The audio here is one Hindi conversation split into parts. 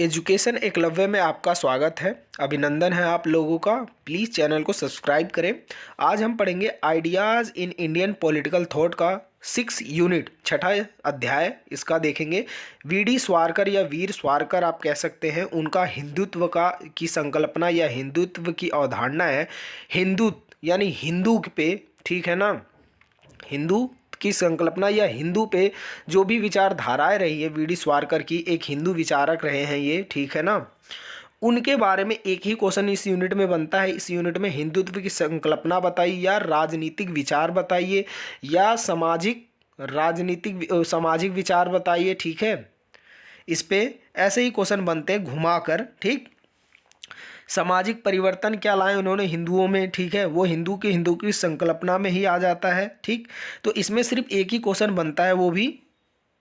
एजुकेशन एकलव्य में आपका स्वागत है। अभिनंदन है आप लोगों का। प्लीज़ चैनल को सब्सक्राइब करें। आज हम पढ़ेंगे ideas in Indian political thought का 6 यूनिट छठा अध्याय इसका देखेंगे। वी सावरकर या वीर सावरकर आप कह सकते हैं, उनका हिंदुत्व की संकल्पना या हिंदुत्व की अवधारणा है। हिंदू यानी हिंदू पे, ठीक है ना, हिंदू की संकल्पना या हिंदू पे जो भी विचारधाराएं रही है, वी सावरकर की एक हिंदू विचारक रहे हैं ये, ठीक है ना। उनके बारे में एक ही क्वेश्चन इस यूनिट में बनता है। इस यूनिट में हिंदुत्व की संकल्पना बताइए या राजनीतिक विचार बताइए या सामाजिक विचार बताइए, ठीक है। इस पे ऐसे ही क्वेश्चन बनते हैं घुमाकर, ठीक। सामाजिक परिवर्तन क्या लाए उन्होंने हिंदुओं में, ठीक है, वो हिंदू की संकल्पना में ही आ जाता है, ठीक। तो इसमें सिर्फ एक ही क्वेश्चन बनता है, वो भी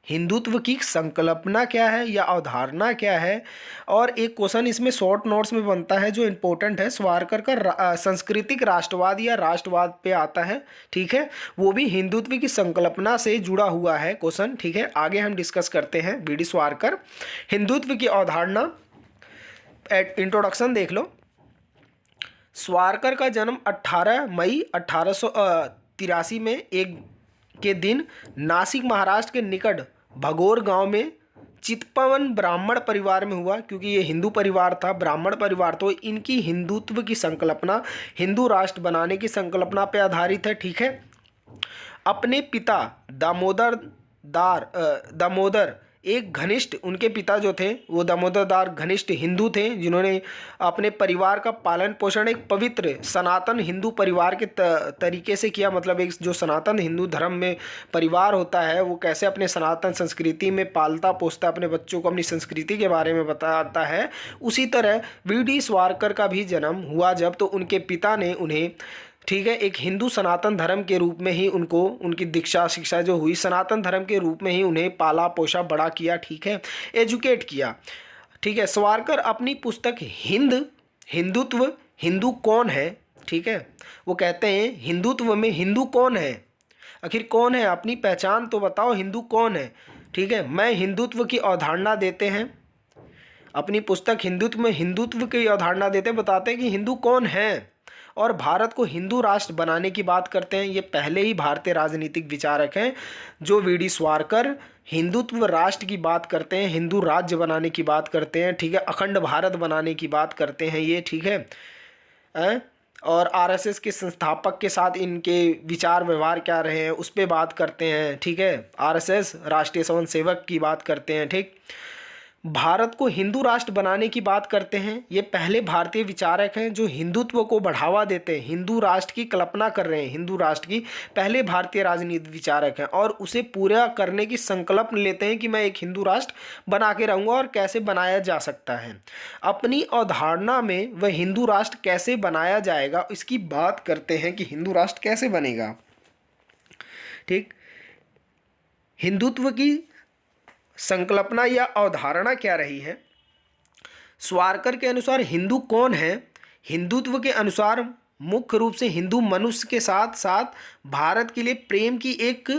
हिंदुत्व की संकल्पना क्या है या अवधारणा क्या है। और एक क्वेश्चन इसमें शॉर्ट नोट्स में बनता है जो इम्पोर्टेंट है, सावरकर का सांस्कृतिक राष्ट्रवाद या राष्ट्रवाद पे आता है, ठीक है। वो भी हिंदुत्व की संकल्पना से जुड़ा हुआ है क्वेश्चन, ठीक है। आगे हम डिस्कस करते हैं वी सावरकर हिंदुत्व की अवधारणा। इंट्रोडक्शन देख लो। सावरकर का जन्म 18 मई 1883 में एक के दिन नासिक महाराष्ट्र के निकट भगोर गांव में चितपवन ब्राह्मण परिवार में हुआ। क्योंकि ये हिंदू परिवार था, ब्राह्मण परिवार, तो इनकी हिंदुत्व की संकल्पना, हिंदू राष्ट्र बनाने की संकल्पना पे आधारित है, ठीक है। अपने पिता दामोदर एक घनिष्ठ, उनके पिता जो थे वो दामोदरदास घनिष्ठ हिंदू थे, जिन्होंने अपने परिवार का पालन पोषण एक पवित्र सनातन हिंदू परिवार के तरीके से किया। मतलब एक जो सनातन हिंदू धर्म में परिवार होता है, वो कैसे अपने सनातन संस्कृति में पालता पोसता अपने बच्चों को, अपनी संस्कृति के बारे में बताता है। उसी तरह वी सावरकर का भी जन्म हुआ जब, तो उनके पिता ने उन्हें, ठीक है, एक हिंदू सनातन धर्म के रूप में ही उनको, उनकी दीक्षा शिक्षा जो हुई सनातन धर्म के रूप में ही उन्हें पाला पोसा बड़ा किया, ठीक है, एजुकेट किया, ठीक है। सावरकर अपनी पुस्तक हिंदुत्व हिंदू कौन है, ठीक है, वो कहते हैं हिंदुत्व में हिंदू कौन है, आखिर कौन है, अपनी पहचान तो बताओ, हिंदू कौन है, ठीक है। मैं हिंदुत्व की अवधारणा देते हैं, अपनी पुस्तक हिंदुत्व में हिंदुत्व की अवधारणा देते हैं, बताते हैं कि हिंदू कौन है और भारत को हिंदू राष्ट्र बनाने की बात करते हैं। ये पहले ही भारतीय राजनीतिक विचारक हैं जो वी सावरकर हिंदुत्व राष्ट्र की बात करते हैं, हिंदू राज्य बनाने की बात करते हैं, ठीक है, अखंड भारत बनाने की बात करते हैं ये, ठीक है। और आरएसएस के संस्थापक के साथ इनके विचार व्यवहार क्या रहे हैं उस पर बात करते हैं, ठीक है। आरएसएस राष्ट्रीय स्वयं सेवक की बात करते हैं, ठीक। भारत को हिंदू राष्ट्र बनाने की बात करते हैं। ये पहले भारतीय विचारक हैं जो हिंदुत्व को बढ़ावा देते हैं, हिंदू राष्ट्र की कल्पना कर रहे हैं, हिंदू राष्ट्र की पहले भारतीय राजनीतिक विचारक हैं और उसे पूरा करने की संकल्प लेते हैं कि मैं एक हिंदू राष्ट्र बना के रहूँगा और कैसे बनाया जा सकता है। अपनी अवधारणा में वह हिंदू राष्ट्र कैसे बनाया जाएगा इसकी बात करते हैं कि हिंदू राष्ट्र कैसे बनेगा, ठीक। हिंदुत्व की संकल्पना या अवधारणा क्या रही है। सावरकर के अनुसार हिंदू कौन है, हिंदुत्व के अनुसार मुख्य रूप से हिंदू मनुष्य के साथ साथ भारत के लिए प्रेम की एक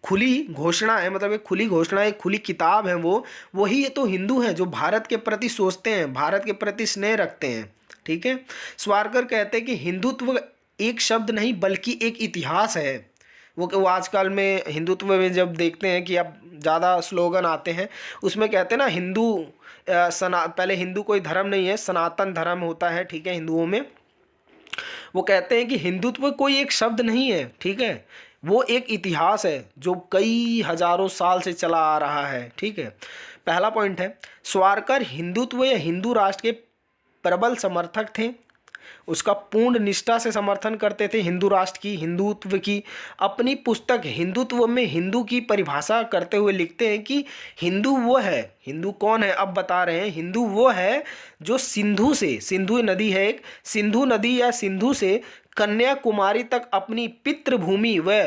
खुली घोषणा है, मतलब एक खुली घोषणा, एक खुली किताब है, वही तो हिंदू हैं जो भारत के प्रति सोचते हैं, भारत के प्रति स्नेह रखते हैं, ठीक है। सावरकर कहते हैं कि हिंदुत्व एक शब्द नहीं बल्कि एक इतिहास है। वो आजकल में हिंदुत्व में जब देखते हैं कि अब ज़्यादा स्लोगन आते हैं, उसमें कहते हैं ना पहले हिंदू कोई धर्म नहीं है, सनातन धर्म होता है, ठीक है, हिंदुओं में। वो कहते हैं कि हिंदुत्व कोई एक शब्द नहीं है, ठीक है, वो एक इतिहास है जो कई हजारों साल से चला आ रहा है, ठीक है। पहला पॉइंट है, सावरकर हिंदुत्व या हिंदू राष्ट्र के प्रबल समर्थक थे, उसका पूर्ण निष्ठा से समर्थन करते थे हिंदू राष्ट्र की, हिंदुत्व की। अपनी पुस्तक हिंदुत्व में हिंदू की परिभाषा करते हुए लिखते हैं कि हिंदू वो है, हिंदू कौन है अब बता रहे हैं, हिंदू वो है जो सिंधु नदी है एक, सिंधु नदी या सिंधु से कन्याकुमारी तक अपनी पितृभूमि व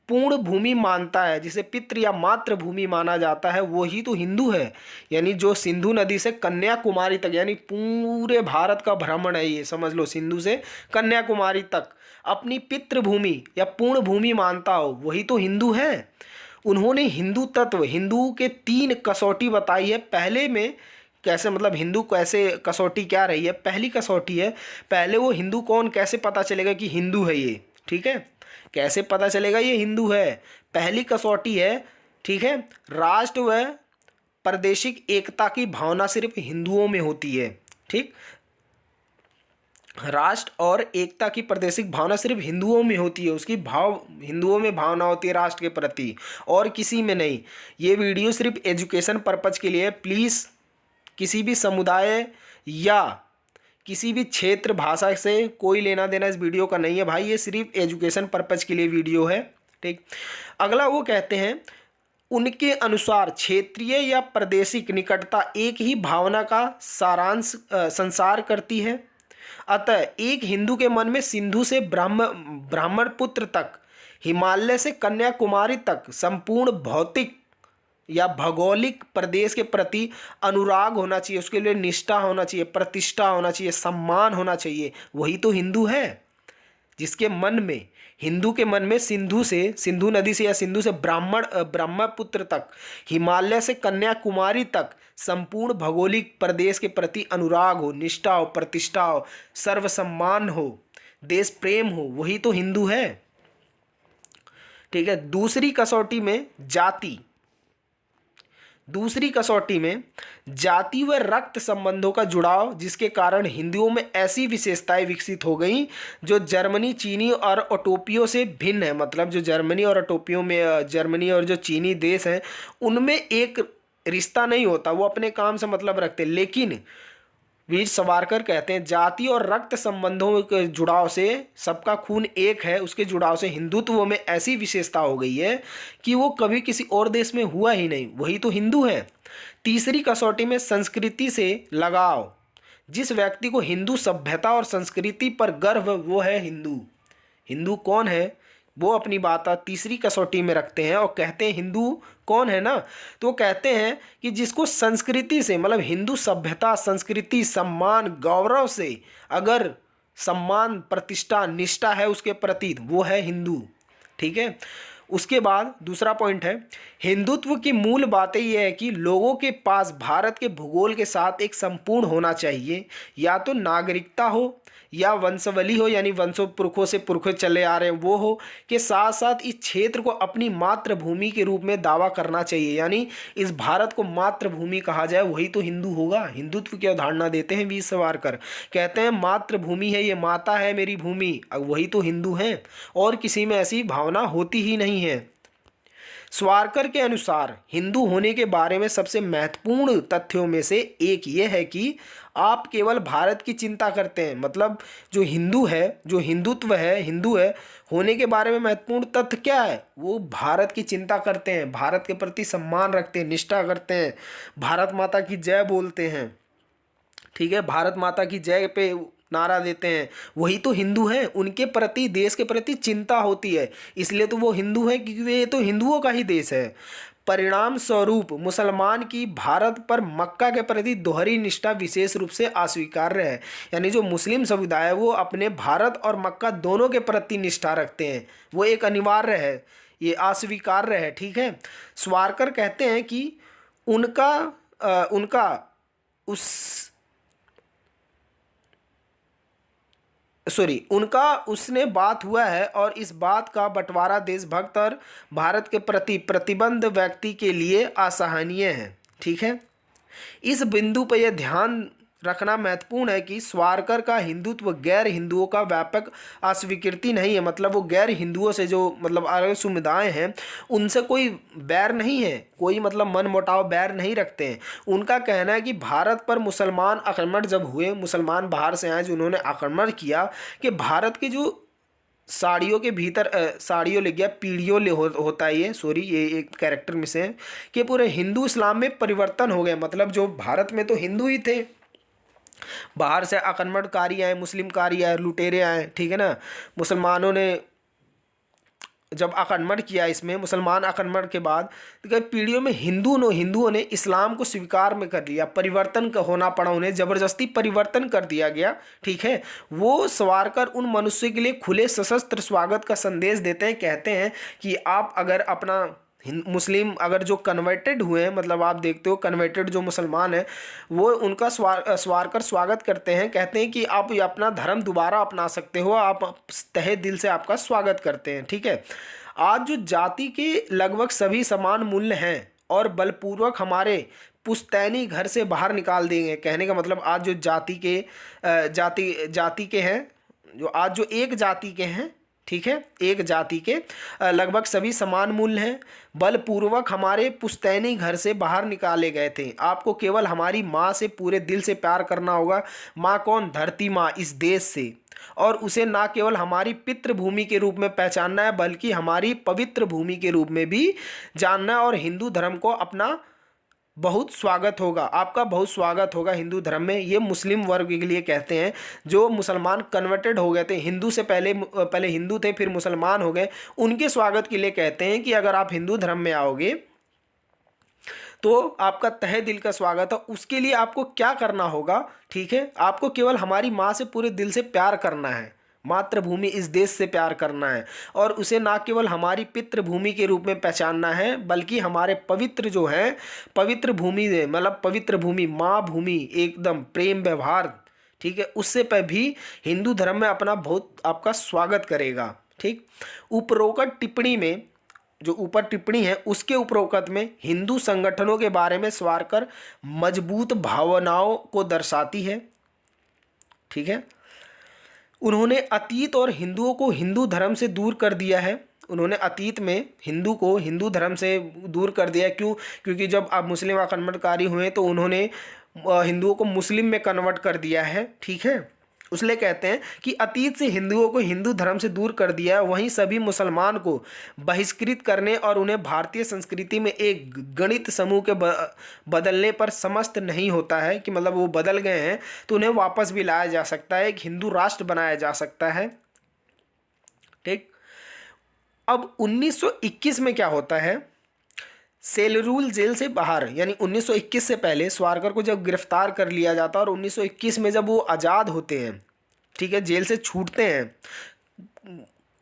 पूर्ण भूमि मानता है, जिसे पितृ या मातृभूमि माना जाता है, वो ही तो हिंदू है। यानी जो सिंधु नदी से कन्याकुमारी तक, यानी पूरे भारत का भ्रमण है ये, समझ लो, सिंधु से कन्याकुमारी तक अपनी पितृभूमि या पूर्ण भूमि मानता हो, वही तो हिंदू है। उन्होंने हिंदू तत्व, हिंदू के 3 कसौटी बताई है। पहले में कैसे मतलब हिंदू कैसे कसौटी क्या रही है, पहली कसौटी है, पहले वो हिंदू कौन, कैसे पता चलेगा कि हिंदू है ये, ठीक है, कैसे पता चलेगा ये हिंदू है, पहली कसौटी है, ठीक है, राष्ट्र व प्रादेशिक एकता की भावना सिर्फ हिंदुओं में होती है, ठीक, राष्ट्र और एकता की प्रादेशिक भावना सिर्फ हिंदुओं में होती है, उसकी हिंदुओं में भावना होती है राष्ट्र के प्रति, और किसी में नहीं। ये वीडियो सिर्फ एजुकेशन पर्पज के लिए है, प्लीज़ किसी भी समुदाय या किसी भी क्षेत्र भाषा से कोई लेना देना इस वीडियो का नहीं है भाई, ये सिर्फ एजुकेशन पर्पज के लिए वीडियो है, ठीक। अगला वो कहते हैं उनके अनुसार क्षेत्रीय या प्रादेशिक निकटता एक ही भावना का सारांश संसार करती है। अतः एक हिंदू के मन में सिंधु से ब्राह्मण पुत्र तक, हिमालय से कन्याकुमारी तक संपूर्ण भौतिक या भौगोलिक प्रदेश के प्रति अनुराग होना चाहिए, उसके लिए निष्ठा होना चाहिए, प्रतिष्ठा होना चाहिए, सम्मान होना चाहिए, वही तो हिंदू है। जिसके मन में, हिंदू के मन में सिंधु नदी से या सिंधु से ब्रह्मपुत्र तक, हिमालय से कन्याकुमारी तक संपूर्ण भौगोलिक प्रदेश के प्रति अनुराग हो, निष्ठा हो, प्रतिष्ठा हो, सर्वसम्मान हो, देश प्रेम हो, वही तो हिंदू है, ठीक है। दूसरी कसौटी में जाति व रक्त संबंधों का जुड़ाव, जिसके कारण हिंदुओं में ऐसी विशेषताएं विकसित हो गई जो जर्मनी, चीनी और ओटोपियों से भिन्न है। मतलब जो जर्मनी और ओटोपियों में, जर्मनी और जो चीनी देश हैं उनमें एक रिश्ता नहीं होता, वो अपने काम से मतलब रखते, लेकिन वीर सावरकर कहते हैं जाति और रक्त संबंधों के जुड़ाव से, सबका खून एक है, उसके जुड़ाव से हिंदुत्व में ऐसी विशेषता हो गई है कि वो कभी किसी और देश में हुआ ही नहीं, वही तो हिंदू है। तीसरी कसौटी में संस्कृति से लगाव, जिस व्यक्ति को हिंदू सभ्यता और संस्कृति पर गर्व, वो है हिंदू। हिंदू कौन है, वो अपनी बात तीसरी कसौटी में रखते हैं और कहते हैं हिंदू कौन है ना, तो कहते हैं कि जिसको संस्कृति से, मतलब हिंदू सभ्यता, संस्कृति, सम्मान, गौरव से अगर सम्मान, प्रतिष्ठा, निष्ठा है उसके प्रति, वो है हिंदू, ठीक है। उसके बाद दूसरा पॉइंट है, हिंदुत्व की मूल बातें यह है कि लोगों के पास भारत के भूगोल के साथ एक संपूर्ण होना चाहिए, या तो नागरिकता हो या वंशावली हो, यानी वंशों पुरखों से पुरखों चले आ रहे हैं वो हो, के साथ साथ इस क्षेत्र को अपनी मातृभूमि के रूप में दावा करना चाहिए, यानी इस भारत को मातृभूमि कहा जाए, वही तो हिंदू होगा। हिंदुत्व की अवधारणा देते हैं वीर सावरकर, कहते हैं मातृभूमि है, ये माता है मेरी भूमि, अब वही तो हिंदू हैं, और किसी में ऐसी भावना होती ही नहीं है। सावरकर के अनुसार हिंदू होने के बारे में सबसे महत्वपूर्ण तथ्यों में से एक ये है कि आप केवल भारत की चिंता करते हैं, मतलब जो हिंदू है, जो हिंदुत्व है, हिंदू है होने के बारे में महत्वपूर्ण तथ्य क्या है, वो भारत की चिंता करते हैं, भारत के प्रति सम्मान रखते हैं, निष्ठा करते हैं, भारत माता की जय बोलते हैं, ठीक है, भारत माता की जय पे नारा देते हैं, वही तो हिंदू हैं। उनके प्रति, देश के प्रति चिंता होती है, इसलिए तो वो हिंदू हैं, क्योंकि ये तो हिंदुओं का ही देश है। परिणाम स्वरूप मुसलमान की भारत पर मक्का के प्रति दोहरी निष्ठा विशेष रूप से अस्वीकार्य है, यानी जो मुस्लिम समुदाय है वो अपने भारत और मक्का दोनों के प्रति निष्ठा रखते हैं, वो एक अनिवार्य है, ये अस्वीकार्य है, ठीक है। सावरकर कहते हैं कि उनका उसने बात हुआ है, और इस बात का बंटवारा देशभक्त और भारत के प्रति प्रतिबद्ध व्यक्ति के लिए असहनीय है, ठीक है। इस बिंदु पर यह ध्यान रखना महत्वपूर्ण है कि सावरकर का हिंदुत्व गैर हिंदुओं का व्यापक अस्वीकृति नहीं है, मतलब वो गैर हिंदुओं से जो मतलब अलग समुदाय हैं उनसे कोई बैर नहीं है, कोई मतलब मन मुटाव बैर नहीं रखते हैं। उनका कहना है कि भारत पर मुसलमान आक्रमण जब हुए, मुसलमान बाहर से आए जो उन्होंने आक्रमण किया, कि भारत के जो साड़ियों के भीतर, साड़ियों ले गया, पीढ़ियों ले होता है ये एक कैरेक्टर में से है कि पूरे हिंदू इस्लाम में परिवर्तन हो गए, मतलब जो भारत में तो हिंदू ही थे, बाहर से आक्रमणकारी आए, मुस्लिमकारी आए, लुटेरे आए, ठीक है ना। मुसलमानों ने जब आक्रमण किया, इसमें मुसलमान आक्रमण के बाद तो पीढ़ियों में हिंदुओं ने इस्लाम को स्वीकार में कर लिया, परिवर्तन का होना पड़ा उन्हें, ज़बरदस्ती परिवर्तन कर दिया गया, ठीक है। वो सावरकर उन मनुष्य के लिए खुले सशस्त्र स्वागत का संदेश देते हैं, कहते हैं कि आप अगर अपना मुस्लिम अगर जो कन्वर्टेड हुए हैं, मतलब आप देखते हो कन्वर्टेड जो मुसलमान हैं वो उनका स्वारकर स्वागत करते हैं, कहते हैं कि आप ये अपना धर्म दोबारा अपना सकते हो, आप तहे दिल से आपका स्वागत करते हैं। ठीक है, आज जो जाति के लगभग सभी समान मूल्य हैं और बलपूर्वक हमारे पुश्तैनी घर से बाहर निकाल देंगे। कहने का मतलब आज जो जाति के हैं, जो आज जो एक जाति के हैं, ठीक है, एक जाति के लगभग सभी समान मूल्य हैं, बलपूर्वक हमारे पुश्तैनी घर से बाहर निकाले गए थे। आपको केवल हमारी माँ से पूरे दिल से प्यार करना होगा। माँ कौन? धरती माँ, इस देश से। और उसे ना केवल हमारी पितृभूमि के रूप में पहचानना है बल्कि हमारी पवित्र भूमि के रूप में भी जानना है। और हिंदू धर्म को अपना बहुत स्वागत होगा, आपका बहुत स्वागत होगा हिंदू धर्म में। ये मुस्लिम वर्ग के लिए कहते हैं, जो मुसलमान कन्वर्टेड हो गए थे, हिंदू से पहले हिंदू थे फिर मुसलमान हो गए, उनके स्वागत के लिए कहते हैं कि अगर आप हिंदू धर्म में आओगे तो आपका तहे दिल का स्वागत है। उसके लिए आपको क्या करना होगा? ठीक है, आपको केवल हमारी माँ से पूरे दिल से प्यार करना है, मातृभूमि इस देश से प्यार करना है, और उसे ना केवल हमारी पितृभूमि के रूप में पहचानना है बल्कि हमारे पवित्र जो है, पवित्र भूमि मतलब पवित्र भूमि, माँ भूमि, एकदम प्रेम व्यवहार, ठीक है, उससे पर भी हिंदू धर्म में अपना बहुत आपका स्वागत करेगा। ठीक, उपरोक्त टिप्पणी में, जो ऊपर टिप्पणी है उसके उपरोक्त में हिंदू संगठनों के बारे में स्वारकर मजबूत भावनाओं को दर्शाती है। ठीक है, उन्होंने अतीत और हिंदुओं को हिंदू धर्म से दूर कर दिया है। उन्होंने अतीत में हिंदू को हिंदू धर्म से दूर कर दिया। क्यों? क्योंकि जब आप मुस्लिम आक्रमणकारी हुए तो उन्होंने हिंदुओं को मुस्लिम में कन्वर्ट कर दिया है। ठीक है, उसलिए कहते हैं कि अतीत से हिंदुओं को हिंदू धर्म से दूर कर दिया है, वहीं सभी मुसलमान को बहिष्कृत करने और उन्हें भारतीय संस्कृति में एक गणित समूह के बदलने पर समस्त नहीं होता है कि मतलब वो बदल गए हैं तो उन्हें वापस भी लाया जा सकता है, एक हिंदू राष्ट्र बनाया जा सकता है। ठीक, अब 1921 में क्या होता है? सेलरूल जेल से बाहर, यानी 1921 से पहले स्वारकर को जब गिरफ्तार कर लिया जाता है और 1921 में जब वो आज़ाद होते हैं, ठीक है, जेल से छूटते हैं,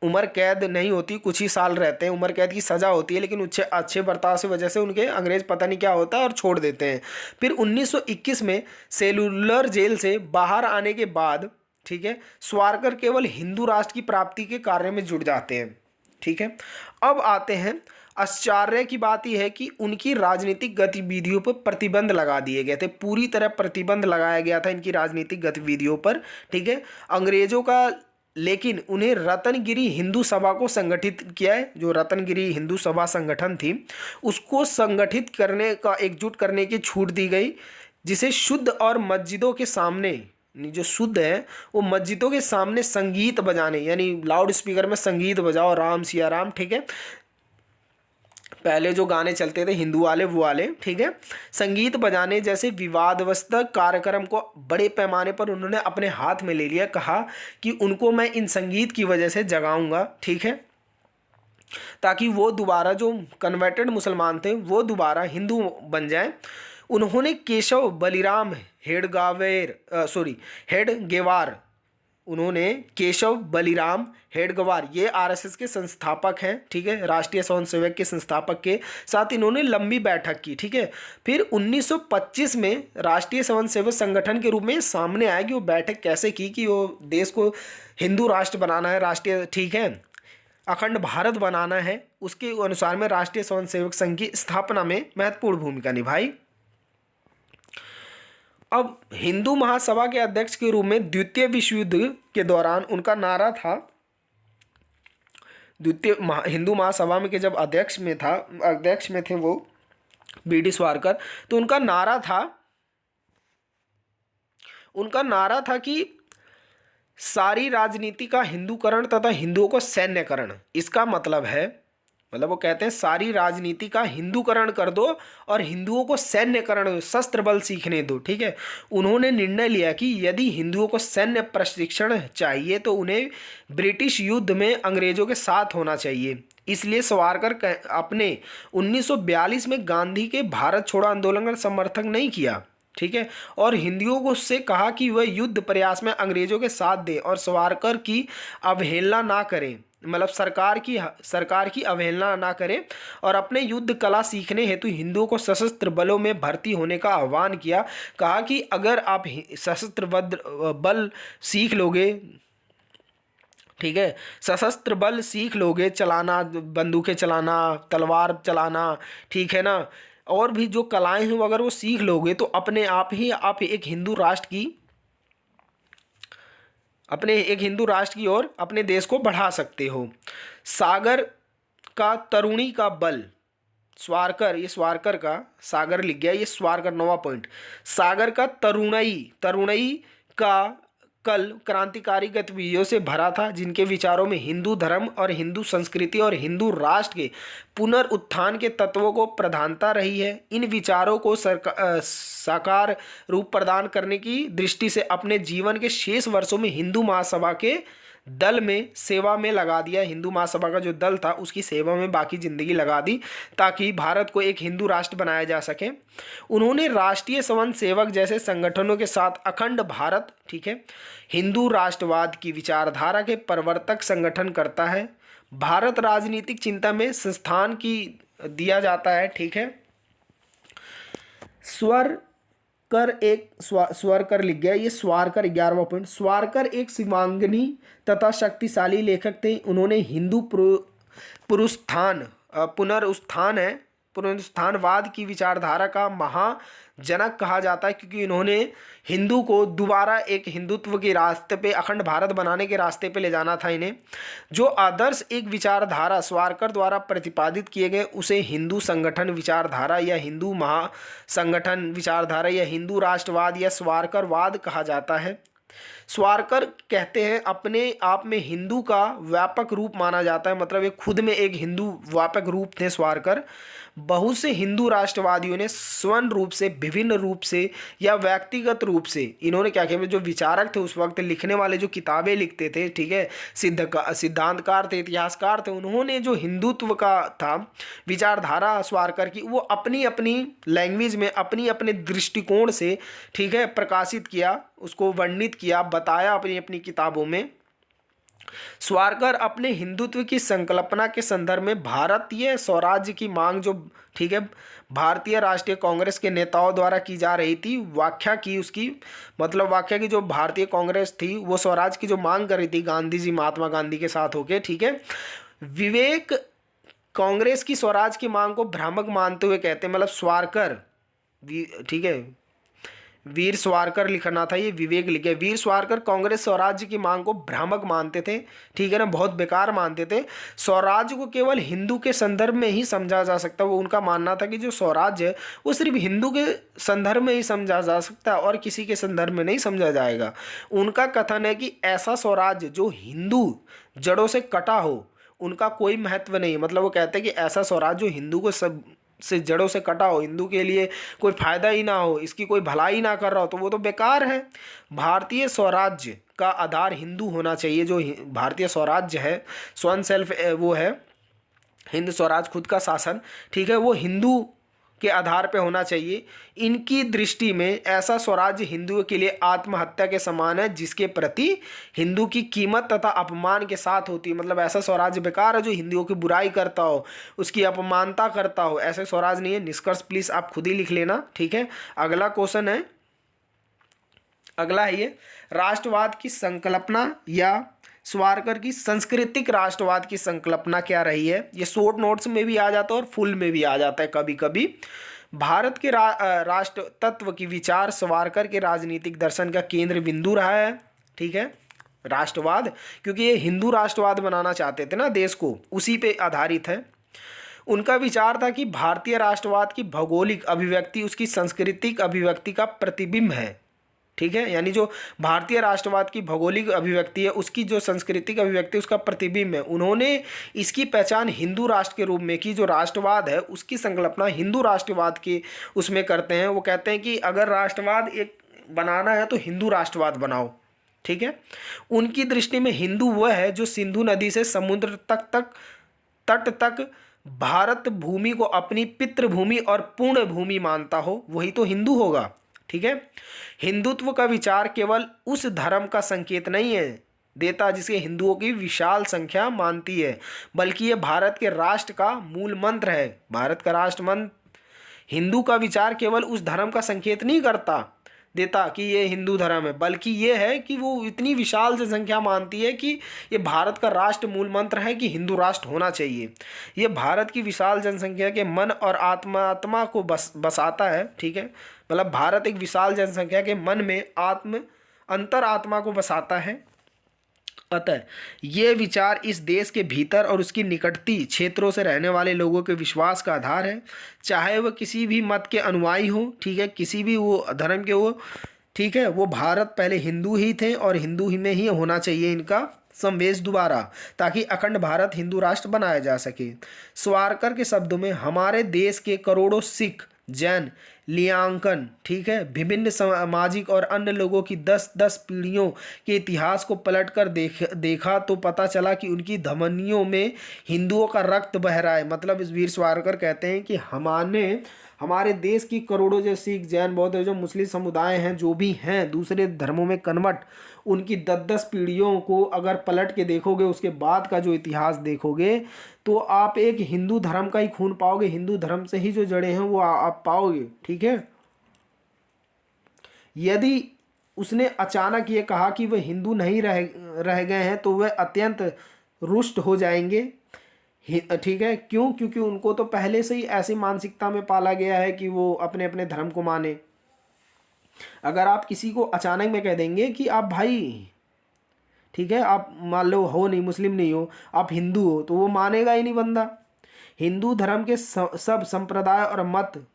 उम्र कैद नहीं होती, कुछ ही साल रहते हैं, उम्र कैद की सज़ा होती है, लेकिन अच्छे बर्ताव से वजह से उनके अंग्रेज़ पता नहीं क्या होता है और छोड़ देते हैं। फिर 1921 में सेलुलर जेल से बाहर आने के बाद, ठीक है, स्वारकर केवल हिंदू राष्ट्र की प्राप्ति के कार्य में जुट जाते हैं। ठीक है, अब आते हैं, आश्चर्य की बात यह है कि उनकी राजनीतिक गतिविधियों पर प्रतिबंध लगा दिए गए थे, पूरी तरह प्रतिबंध लगाया गया था इनकी राजनीतिक गतिविधियों पर। ठीक है, अंग्रेजों का, लेकिन उन्हें रत्नगिरी हिंदू सभा को संगठित किया है, जो रत्नगिरी हिंदू सभा संगठन थी उसको संगठित करने का, एकजुट करने की छूट दी गई, जिसे शुद्ध और मस्जिदों के सामने, जो शुद्ध है वो मस्जिदों के सामने संगीत बजाने, यानी लाउड स्पीकर में संगीत बजाओ, राम सिया राम, ठीक है, पहले जो गाने चलते थे हिंदू वाले वो वाले, ठीक है, संगीत बजाने जैसे विवादग्रस्त कार्यक्रम को बड़े पैमाने पर उन्होंने अपने हाथ में ले लिया। कहा कि उनको मैं इन संगीत की वजह से जगाऊंगा, ठीक है, ताकि वो दोबारा, जो कन्वर्टेड मुसलमान थे वो दोबारा हिंदू बन जाएं। उन्होंने केशव बलिराम हेडगेवार, उन्होंने केशव बलिराम हेडगेवार, ये आरएसएस के संस्थापक हैं, ठीक है, राष्ट्रीय स्वयंसेवक के संस्थापक के साथ इन्होंने लंबी बैठक की। ठीक है, फिर 1925 में राष्ट्रीय स्वयंसेवक संगठन के रूप में सामने आया कि वो बैठक कैसे की, कि वो देश को हिंदू राष्ट्र बनाना है, राष्ट्रीय, ठीक है, अखंड भारत बनाना है, उसके अनुसार में राष्ट्रीय स्वयंसेवक संघ की स्थापना में महत्वपूर्ण भूमिका निभाई। अब हिंदू महासभा के अध्यक्ष के रूप में द्वितीय विश्व युद्ध के दौरान उनका नारा था, हिंदू महासभा में के जब अध्यक्ष में थे वो बी.डी. स्वारकर, तो उनका नारा था कि सारी राजनीति का हिंदूकरण तथा हिंदुओं को सैन्यकरण। इसका मतलब है, मतलब वो कहते हैं सारी राजनीति का हिंदूकरण कर दो और हिंदुओं को सैन्यकरण, शस्त्र बल सीखने दो। ठीक है, उन्होंने निर्णय लिया कि यदि हिंदुओं को सैन्य प्रशिक्षण चाहिए तो उन्हें ब्रिटिश युद्ध में अंग्रेजों के साथ होना चाहिए। इसलिए सावरकर अपने 1942 में गांधी के भारत छोड़ो आंदोलन का समर्थन नहीं किया, ठीक है, और हिंदुओं को उससे कहा कि वह युद्ध प्रयास में अंग्रेजों के साथ दें और सावरकर की अवहेलना ना करें। मतलब सरकार की अवहेलना ना करे और अपने युद्ध कला सीखने हेतु हिंदुओं को सशस्त्र बलों में भर्ती होने का आह्वान किया। कहा कि अगर आप सशस्त्र बल सीख लोगे, ठीक है, सशस्त्र बल सीख लोगे, चलाना, बंदूकें चलाना, तलवार चलाना, ठीक है ना, और भी जो कलाएं हैं वो अगर वो सीख लोगे तो अपने आप ही आप एक हिंदू राष्ट्र की ओर अपने देश को बढ़ा सकते हो। सागर का तरुणी का बल, स्वारकर, ये स्वारकर का, सागर लिख गया, ये स्वारकर, 9वां पॉइंट। सागर का तरुणई का कल क्रांतिकारी गतिविधियों से भरा था, जिनके विचारों में हिंदू धर्म और हिंदू संस्कृति और हिंदू राष्ट्र के पुनरुत्थान के तत्वों को प्रधानता रही है। इन विचारों को साकार रूप प्रदान करने की दृष्टि से अपने जीवन के शेष वर्षों में हिंदू महासभा के दल में सेवा में लगा दिया। हिंदू महासभा का जो दल था उसकी सेवा में बाकी जिंदगी लगा दी ताकि भारत को एक हिंदू राष्ट्र बनाया जा सके। उन्होंने राष्ट्रीय स्वयं सेवक जैसे संगठनों के साथ अखंड भारत, ठीक है, हिंदू राष्ट्रवाद की विचारधारा के प्रवर्तक संगठन करता है। भारत राजनीतिक चिंता में संस्थान की दिया जाता है, ठीक है। स्वारकर लिख गया, ये स्वारकर 11वां पॉइंट। स्वारकर एक शिवांगनी तथा शक्तिशाली लेखक थे। उन्होंने हिंदू पुनरुत्थानवाद की विचारधारा का महाजनक कहा जाता है, क्योंकि इन्होंने हिंदू को दोबारा एक हिंदुत्व के रास्ते पे, अखंड भारत बनाने के रास्ते पे ले जाना था इन्हें। जो आदर्श एक विचारधारा स्वारकर द्वारा प्रतिपादित किए गए उसे हिंदू संगठन विचारधारा या हिंदू महासंगठन विचारधारा या हिंदू राष्ट्रवाद या स्वारकरवाद कहा जाता है। स्वारकर कहते हैं अपने आप में हिंदू का व्यापक रूप माना जाता है, मतलब ये खुद में एक हिंदू व्यापक रूप थे स्वारकर। बहुत से हिंदू राष्ट्रवादियों ने स्वर्ण रूप से, विभिन्न रूप से या व्यक्तिगत रूप से, इन्होंने क्या किया, जो विचारक थे उस वक्त, लिखने वाले जो किताबें लिखते थे, ठीक है, सिद्धांतकार थे, इतिहासकार थे, उन्होंने जो हिंदुत्व का था विचारधारा स्वारकर की, वो अपनी अपनी लैंग्वेज में अपनी अपने दृष्टिकोण से, ठीक है, प्रकाशित किया, उसको वर्णित किया, बताया अपनी अपनी किताबों में। स्वारकर अपने हिंदुत्व की संकल्पना के संदर्भ में भारतीय स्वराज्य की मांग, जो, ठीक है, भारतीय राष्ट्रीय कांग्रेस के नेताओं द्वारा की जा रही थी, व्याख्या की उसकी, मतलब व्याख्या की, जो भारतीय कांग्रेस थी वो स्वराज की जो मांग कर रही थी गांधी जी, महात्मा गांधी के साथ होके, ठीक है। विवेक कांग्रेस की स्वराज की मांग को भ्रामक मानते हुए कहते हैं, मतलब स्वारकर, ठीक है, वीर स्वारकर लिखना था, ये विवेक लिखे। वीर स्वारकर कांग्रेस स्वराज्य की मांग को भ्रामक मानते थे, ठीक है ना, बहुत बेकार मानते थे। स्वराज्य को केवल हिंदू के संदर्भ में ही समझा जा सकता, वो उनका मानना था कि जो स्वराज्य है वो सिर्फ हिंदू के संदर्भ में ही समझा जा सकता है और किसी के संदर्भ में नहीं समझा जाएगा। उनका कथन है कि ऐसा स्वराज्य जो हिंदू जड़ों से कटा हो उनका कोई महत्व नहीं, मतलब वो कहते हैं कि ऐसा स्वराज जो हिंदू को सब से जड़ों से कटा हो, हिंदू के लिए कोई फायदा ही ना हो, इसकी कोई भलाई ना कर रहा हो, तो वो तो बेकार है। भारतीय स्वराज्य का आधार हिंदू होना चाहिए। जो भारतीय स्वराज्य है, स्वयं सेल्फ, वो है हिंद स्वराज, खुद का शासन, ठीक है, वो हिंदू के आधार पे होना चाहिए। इनकी दृष्टि में ऐसा स्वराज्य हिंदुओं के लिए आत्महत्या के समान है, जिसके प्रति हिंदू की कीमत तथा अपमान के साथ होती है। मतलब ऐसा स्वराज्य बेकार है जो हिंदुओं की बुराई करता हो, उसकी अपमानता करता हो, ऐसे स्वराज नहीं है। निष्कर्ष प्लीज आप खुद ही लिख लेना, ठीक है। अगला क्वेश्चन है, अगला है ये, राष्ट्रवाद की संकल्पना या स्वारकर की सांस्कृतिक राष्ट्रवाद की संकल्पना क्या रही है। ये शॉर्ट नोट्स में भी आ जाता है और फुल में भी आ जाता है कभी कभी। भारत के राष्ट्र तत्व की विचार स्वारकर के राजनीतिक दर्शन का केंद्र बिंदु रहा है, ठीक है, राष्ट्रवाद, क्योंकि ये हिंदू राष्ट्रवाद बनाना चाहते थे ना देश को, उसी पे आधारित है। उनका विचार था कि भारतीय राष्ट्रवाद की भौगोलिक अभिव्यक्ति उसकी सांस्कृतिक अभिव्यक्ति का प्रतिबिंब है, ठीक है, यानी जो भारतीय राष्ट्रवाद की भौगोलिक अभिव्यक्ति है उसकी जो सांस्कृतिक अभिव्यक्ति उसका प्रतिबिंब है। उन्होंने इसकी पहचान हिंदू राष्ट्र के रूप में की। जो राष्ट्रवाद है उसकी संकल्पना हिंदू राष्ट्रवाद के उसमें करते हैं। वो कहते हैं कि अगर राष्ट्रवाद एक बनाना है तो हिंदू राष्ट्रवाद बनाओ, ठीक है। उनकी दृष्टि में हिंदू वह है जो सिंधु नदी से समुद्र तट तक भारत भूमि को अपनी पितृभूमि और पूर्ण भूमि मानता हो, वही तो हिंदू होगा, ठीक है। हिंदुत्व का विचार केवल उस धर्म का संकेत नहीं है देता जिसे हिंदुओं की विशाल संख्या मानती है, बल्कि ये भारत के राष्ट्र का मूल मंत्र है। भारत का राष्ट्र मंत्र हिंदू का विचार केवल उस धर्म का संकेत नहीं करता देता कि ये हिंदू धर्म है, बल्कि ये है कि वो इतनी विशाल जनसंख्या मानती है कि ये भारत का राष्ट्र मूल मंत्र है कि हिंदू राष्ट्र होना चाहिए। ये भारत की विशाल जनसंख्या के मन और आत्मा को बसाता है। ठीक है, मतलब भारत एक विशाल जनसंख्या के मन में अंतर आत्मा को बसाता है। अतः ये विचार इस देश के भीतर और उसकी निकटती क्षेत्रों से रहने वाले लोगों के विश्वास का आधार है, चाहे वह किसी भी मत के अनुयायी हो। ठीक है, किसी भी वो धर्म के हो। ठीक है, वो भारत पहले हिंदू ही थे और हिंदू ही में ही होना चाहिए इनका संवेश दोबारा, ताकि अखंड भारत हिंदू राष्ट्र बनाया जा सके। सावरकर के शब्दों में हमारे देश के करोड़ों सिख, जैन, लियांकन, ठीक है, विभिन्न सामाजिक और अन्य लोगों की 10-10 पीढ़ियों के इतिहास को पलटकर देखा तो पता चला कि उनकी धमनियों में हिंदुओं का रक्त बह रहा है। मतलब इस वीर सावरकर कहते हैं कि हमारे देश की करोड़ों जो सिख, जैन, बौद्ध, जो मुस्लिम समुदाय हैं, जो भी हैं दूसरे धर्मों में कन्वर्ट, उनकी 10-10 पीढ़ियों को अगर पलट के देखोगे, उसके बाद का जो इतिहास देखोगे, तो आप एक हिंदू धर्म का ही खून पाओगे। हिंदू धर्म से ही जो जड़ें हैं वो आप पाओगे। ठीक है, यदि उसने अचानक ये कहा कि वह हिंदू नहीं रह गए हैं तो वह अत्यंत रुष्ट हो जाएंगे। ठीक है, क्यों? क्योंकि उनको तो पहले से ही ऐसी मानसिकता में पाला गया है कि वो अपने अपने धर्म को माने। अगर आप किसी को अचानक में कह देंगे कि आप भाई, ठीक है, आप मान लो हो नहीं, मुस्लिम नहीं हो, आप हिंदू हो, तो वो मानेगा ही नहीं बंदा। हिंदू धर्म के सब संप्रदाय और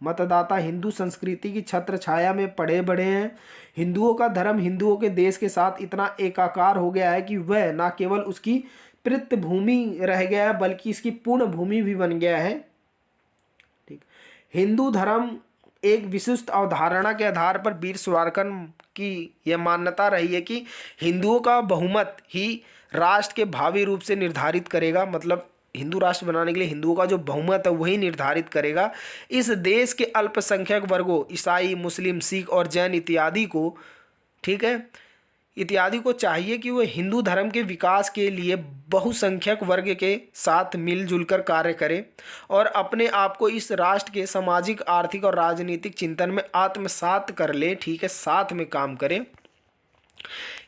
मतदाता हिंदू संस्कृति की छत्र छाया में पढ़े बढ़े हैं। हिंदुओं का धर्म हिंदुओं के देश के साथ इतना एकाकार हो गया है कि वह न केवल उसकी पृष्ठभूमि रह गया है, बल्कि इसकी पूर्ण भूमि भी बन गया है। ठीक, हिंदू धर्म एक विशिष्ट अवधारणा के आधार पर वीर सावरकर की यह मान्यता रही है कि हिंदुओं का बहुमत ही राष्ट्र के भावी रूप से निर्धारित करेगा। मतलब हिंदू राष्ट्र बनाने के लिए हिंदुओं का जो बहुमत है वही निर्धारित करेगा। इस देश के अल्पसंख्यक वर्गों, ईसाई, मुस्लिम, सिख और जैन इत्यादि को, ठीक है, इत्यादि को चाहिए कि वह हिंदू धर्म के विकास के लिए बहुसंख्यक वर्ग के साथ मिलजुल कर कार्य करे और अपने आप को इस राष्ट्र के सामाजिक, आर्थिक और राजनीतिक चिंतन में आत्मसात कर ले। ठीक है, साथ में काम करे।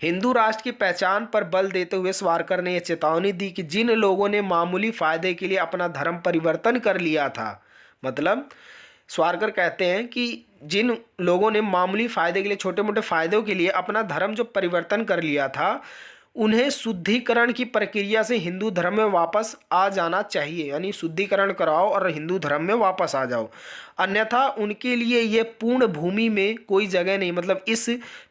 हिंदू राष्ट्र की पहचान पर बल देते हुए सावरकर ने यह चेतावनी दी कि जिन लोगों ने मामूली फायदे के लिए अपना धर्म परिवर्तन कर लिया था, मतलब सावरकर कहते हैं कि जिन लोगों ने मामूली फायदे के लिए, छोटे मोटे फायदों के लिए अपना धर्म जो परिवर्तन कर लिया था, उन्हें शुद्धिकरण की प्रक्रिया से हिंदू धर्म में वापस आ जाना चाहिए। यानी शुद्धिकरण कराओ और हिंदू धर्म में वापस आ जाओ, अन्यथा उनके लिए ये पूर्ण भूमि में कोई जगह नहीं। मतलब इस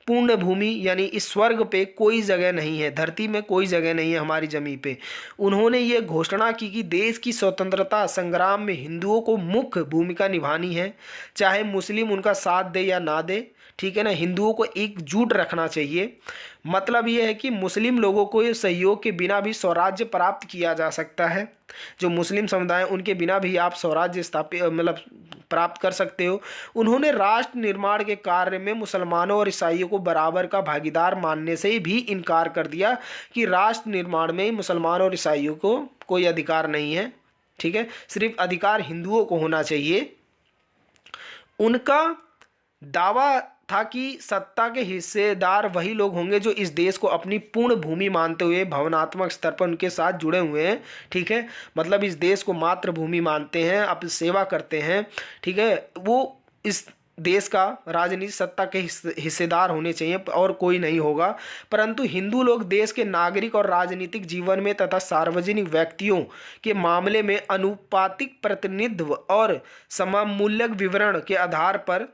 पूर्ण भूमि यानी इस स्वर्ग पे कोई जगह नहीं है, धरती में कोई जगह नहीं है हमारी जमीन पे। उन्होंने ये घोषणा की कि देश की स्वतंत्रता संग्राम में हिंदुओं को मुख्य भूमिका निभानी है, चाहे मुस्लिम उनका साथ दे या ना दे। ठीक है ना, हिंदुओं को एकजुट रखना चाहिए। मतलब ये है कि मुस्लिम लोगों को ये सहयोग के बिना भी स्वराज्य प्राप्त किया जा सकता है। जो मुस्लिम समुदाय उनके बिना भी आप स्वराज्य स्थापित मतलब प्राप्त कर सकते हो। उन्होंने राष्ट्र निर्माण के कार्य में मुसलमानों और ईसाइयों को बराबर का भागीदार मानने से भी इनकार कर दिया कि राष्ट्र निर्माण में मुसलमानों और ईसाइयों को कोई अधिकार नहीं है। ठीक है, सिर्फ अधिकार हिंदुओं को होना चाहिए। उनका दावा था कि सत्ता के हिस्सेदार वही लोग होंगे जो इस देश को अपनी पूर्ण भूमि मानते हुए भावनात्मक स्तर पर उनके साथ जुड़े हुए हैं। ठीक है, मतलब इस देश को मातृभूमि मानते हैं, अपनी सेवा करते हैं। ठीक है, वो इस देश का राजनीतिक सत्ता के हिस्सेदार होने चाहिए और कोई नहीं होगा। परंतु हिंदू लोग देश के नागरिक और राजनीतिक जीवन में तथा सार्वजनिक व्यक्तियों के मामले में अनुपातिक प्रतिनिधित्व और सममूल्यक विवरण के आधार पर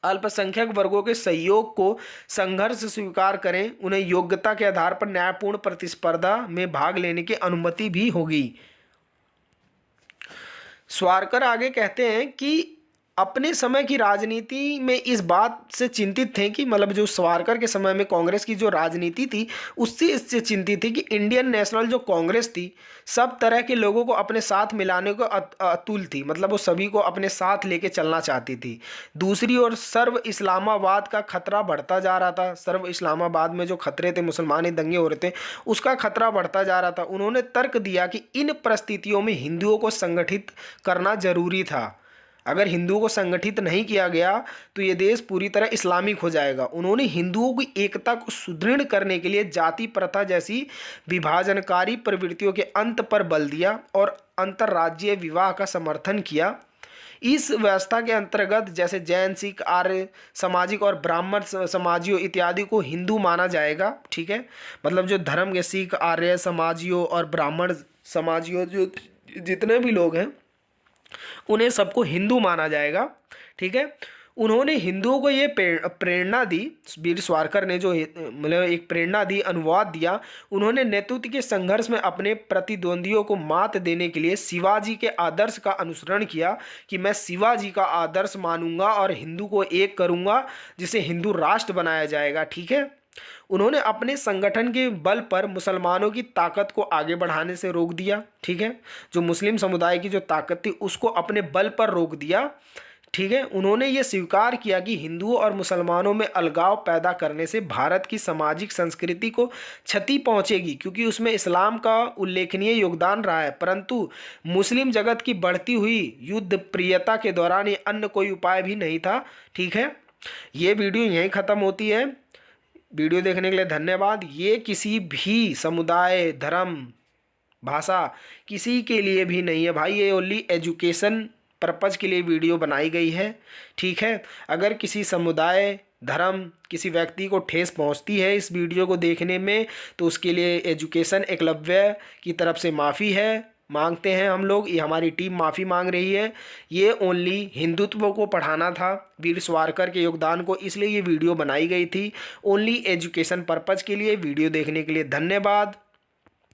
अल्पसंख्यक वर्गों के सहयोग को संघर्ष स्वीकार करें। उन्हें योग्यता के आधार पर न्यायपूर्ण प्रतिस्पर्धा में भाग लेने की अनुमति भी होगी। सावरकर आगे कहते हैं कि अपने समय की राजनीति में इस बात से चिंतित थे कि मतलब जो सावरकर के समय में कांग्रेस की जो राजनीति थी उससे इससे चिंतित थी कि इंडियन नेशनल जो कांग्रेस थी सब तरह के लोगों को अपने साथ मिलाने को अतुल थी, मतलब वो सभी को अपने साथ लेके चलना चाहती थी। दूसरी ओर सर्व इस्लामाबाद का खतरा बढ़ता जा रहा था, सर्व इस्लामाबाद में जो खतरे थे, मुसलमानी दंगे हो रहे थे, उसका खतरा बढ़ता जा रहा था। उन्होंने तर्क दिया कि इन परिस्थितियों में हिंदुओं को संगठित करना जरूरी था। अगर हिंदुओं को संगठित नहीं किया गया तो ये देश पूरी तरह इस्लामिक हो जाएगा। उन्होंने हिंदुओं की एकता को सुदृढ़ करने के लिए जाति प्रथा जैसी विभाजनकारी प्रवृत्तियों के अंत पर बल दिया और अंतर्राज्यीय विवाह का समर्थन किया। इस व्यवस्था के अंतर्गत जैसे जैन, सिख, आर्य सामाजिक और ब्राह्मण समाजियों इत्यादि को हिंदू माना जाएगा। ठीक है, मतलब जो धर्म के सिख, आर्य समाजियों और ब्राह्मण समाजियों जो जितने भी लोग हैं उन्हें सबको हिंदू माना जाएगा। ठीक है, उन्होंने हिंदुओं को ये प्रेरणा दी, वीर सावरकर ने जो मतलब एक प्रेरणा दी, अनुवाद दिया। उन्होंने नेतृत्व के संघर्ष में अपने प्रतिद्वंदियों को मात देने के लिए शिवाजी के आदर्श का अनुसरण किया कि मैं शिवाजी का आदर्श मानूंगा और हिंदू को एक करूंगा जिसे हिंदू राष्ट्र बनाया जाएगा। ठीक है, उन्होंने अपने संगठन के बल पर मुसलमानों की ताकत को आगे बढ़ाने से रोक दिया। ठीक है, जो मुस्लिम समुदाय की जो ताकत थी उसको अपने बल पर रोक दिया। ठीक है, उन्होंने ये स्वीकार किया कि हिंदुओं और मुसलमानों में अलगाव पैदा करने से भारत की सामाजिक संस्कृति को क्षति पहुंचेगी, क्योंकि उसमें इस्लाम का उल्लेखनीय योगदान रहा है, परंतु मुस्लिम जगत की बढ़ती हुई युद्ध प्रियता के दौरान ये अन्य कोई उपाय भी नहीं था। ठीक है, ये वीडियो यहीं ख़त्म होती है। वीडियो देखने के लिए धन्यवाद। ये किसी भी समुदाय, धर्म, भाषा किसी के लिए भी नहीं है भाई, ये ओनली एजुकेशन पर्पज़ के लिए वीडियो बनाई गई है। ठीक है, अगर किसी समुदाय, धर्म, किसी व्यक्ति को ठेस पहुंचती है इस वीडियो को देखने में तो उसके लिए एजुकेशन एकलव्य की तरफ से माफ़ी है, मांगते हैं हम लोग, ये हमारी टीम माफ़ी मांग रही है। ये ओनली हिंदुत्व को पढ़ाना था, वीर सावरकर के योगदान को, इसलिए ये वीडियो बनाई गई थी। ओनली एजुकेशन पर्पज़ के लिए। वीडियो देखने के लिए धन्यवाद।